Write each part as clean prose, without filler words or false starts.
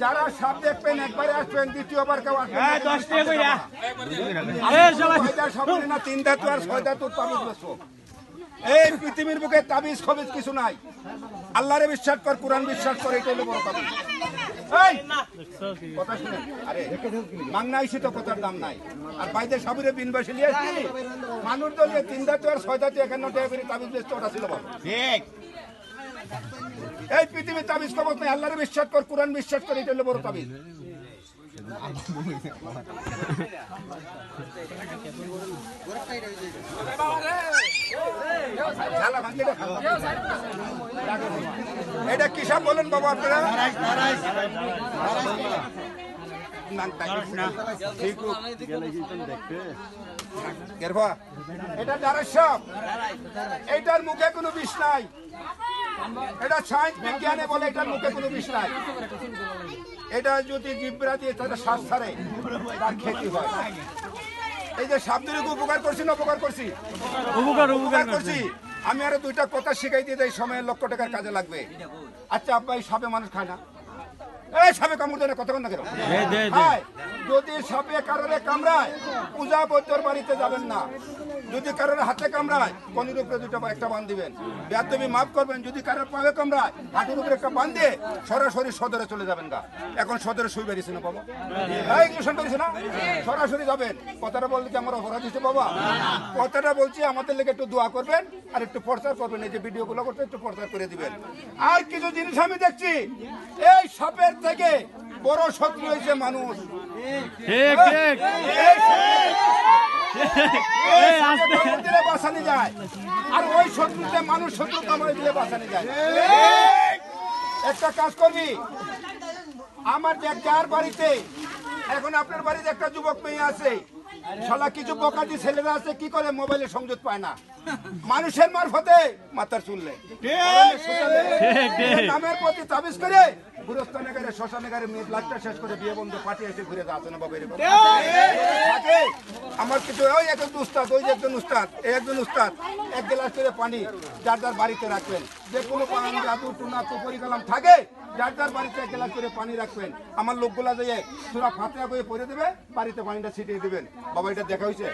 যারা সাপ দেখবেন একবারে আসবেন, দ্বিতীয়বার কেউ আসবেন না। 3 ধাতু আর 6 ধাতুর তাবিজ বসো। এই পৃথিবীর বুকে তাবিজ খবিজ কিছু নাই। আল্লাহরে বিশ্বাস কর, কোরআন বিশ্বাস করে, এটা হলো বড় তাবিজ। কথা শুনেন, আরে মাংনা আইসি তো কথার দাম নাই। আর বাইরে সাবুরে বিন বসে নিয়ে আসছি মানুষ দলিয়ে 3 ধাতু আর 6 ধাতু 51 টাকা করে তাবিজ বেচতে, ওটা ছিল বাবা ঠিক। এই পৃথিবীর তাবিজ খবর নাই। আল্লাহরে বিশ্বাস কর, কোরআন বিশ্বাস করে, এটা হলো বড় তাবিজ। এটা কি সব বলেন বাবা আপনারা? এটা যারা সব, এটার মুখে কোনো বিষ নাই। এটা সায়েন্স বিজ্ঞানে বলে এটার মুখে কোনো বিষ নাই। এটা যদি জিব্রা দিয়ে তাদের শ্বাস ছাড়ে তার ক্ষতি হয়। এই যে সাবধানে উপকার করছি না উপকার করছি? উপকার করছি। আমি আরো 2টা কথা শিখাই দিয়ে এই সময় লক্ষ টাকার কাজে লাগবে। আচ্ছা আব্বা, এই সাপে মানুষ খায় না? এই সাপে কামড় দেয় না, কতক্ষণ না কেন? যদি সাপে কারোরে কামড়ায়, পূজা বৈদ্যর বাড়িতে যাবেন না। যদি কারোর হাতে কামড়ায়, কোনের উপরে 2টা বা 1টা বান দিবেন। বেয়াদবি মাফ করবেন। যদি কারোর পায়ে কামড়ায়, হাঁটুর উপরে 1টা বান দিয়ে সরাসরি সদরে চলে যাবেন গা। এখন সদরে শুই বেরিয়েছে না বাবা? বেরিয়েছে না? সরাসরি যাবেন। কথাটা বললে কি আমার অপরাধ হচ্ছে বাবা? কথাটা বলছি, আমাদের লেগে একটু দোয়া করবেন আর একটু প্রচার করবেন। এই যে ভিডিওগুলো করতে একটু প্রচার করে দিবেন। আর কিছু জিনিস আমি দেখছি, এই সাপের থেকে বড় শত্রু হয়েছে মানুষ। বাঁচানো যায়, আর ওই শত্রুতে মানুষ শত্রু কামাই দিলে বাঁচানো যায়। একটা কাজ করবি, আমার যার বাড়িতে এখন আপনার বাড়িতে একটা যুবক মেয়ে আছে, শালা কিছু বকাটি ছেলেরা আছে, কি করে মোবাইলে সংযোগ পায় না, মানুষের মারফতে মাথার চুললে নামের প্রতি তাবিজ করে গুরুস্থানে গেলে শ্মশানে গেলে মেয়ে লাখটা শেষ করে বিয়ে বন্ধু পাঠিয়ে এসে ঘুরে যাচ্ছে না বাবা। আমার কিছু ওই একজন উস্তাদ, ওই যে একজন উস্তাদ, এই একজন উস্তাদ 1 গ্লাস করে পানি যার যার বাড়িতে রাখবেন। যে কোনো পানি জাদু টুনা কুপুরি কালাম থাকে, যার যার বাড়িতে 1 গ্লাস করে পানি রাখবেন। আমার লোকগুলা যে সূরা ফাতিহা করে পড়ে দেবে, বাড়িতে পানিটা ছিটিয়ে দিবেন। বাবা এটা দেখা হয়েছে?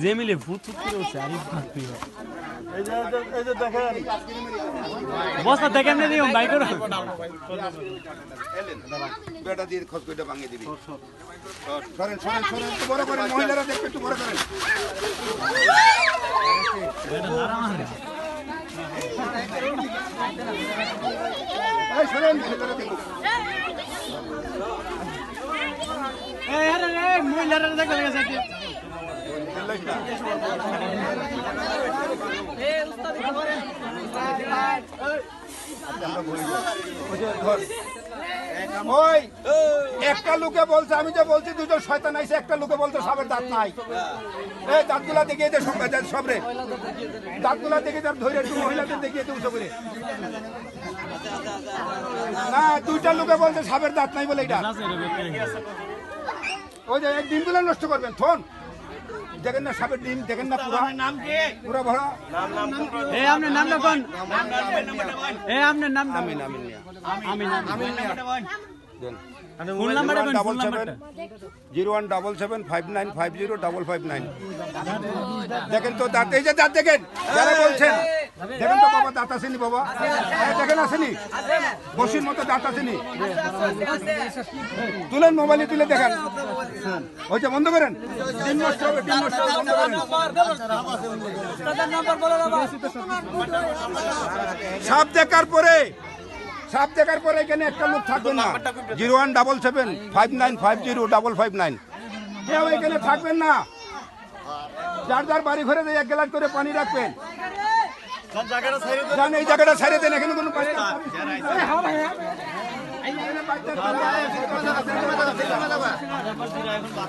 জেমিলে ফুট বস্তা দেখেন বেটা দিয়ে খোঁজ করে ভাঙিয়ে দিবি। সরেন সরেন সরেন, একটু বড় করেন, মহিলারা দেখবে, একটু বড় করেন। সরেন, মহিলারা দেখুন। মহিলারা দেখো ওই একটা লোকে বলছে, আমি যে বলছি 2জন শয়তান আইছে, একটা লোকে বলছে সাপের দাঁত নাই। এই দাঁতগুলা দেখিয়ে সবরে দাঁতগুলা দেখে ধরে একটু মহিলাদের দেখিয়ে উঁচু করে না, 2টা লোকে বলছে সাপের দাঁত নাই বলে। এটা ওই যে ডিমগুলো নষ্ট করবেন, থন দেখেন না সাপের ডিম, দেখেন না পুরা পুরা ভরা। আপনার নামটা কোন? আপনার নাম? ফোন নাম্বারটা কোন? ফোন নাম্বারটা 01775950559। দেখেন তো দাঁত, এই যে দাঁত দেখেন, যারা বলছেন দেখেন তো বাবা, দাঁত আসেনি বাবা, দেখেন আসেনি, বসির মতো দাঁত আসেনি। তুলেন, মোবাইলে তুলে দেখেন। ওইটা বন্ধ করেন, ডিম নষ্ট হবে, ডিম নষ্ট হবে, বন্ধ করেন। সাপ দেখার পরে এখানে একটা লোক থাকবেন না। 01775950559 কেউ এখানে থাকবেন না। যার যার বাড়ি ঘরে 1 গ্লাস করে পানি রাখবেন। এই জায়গাটা ছেড়ে দেন, এখানে কোনো পানি বাচ্চা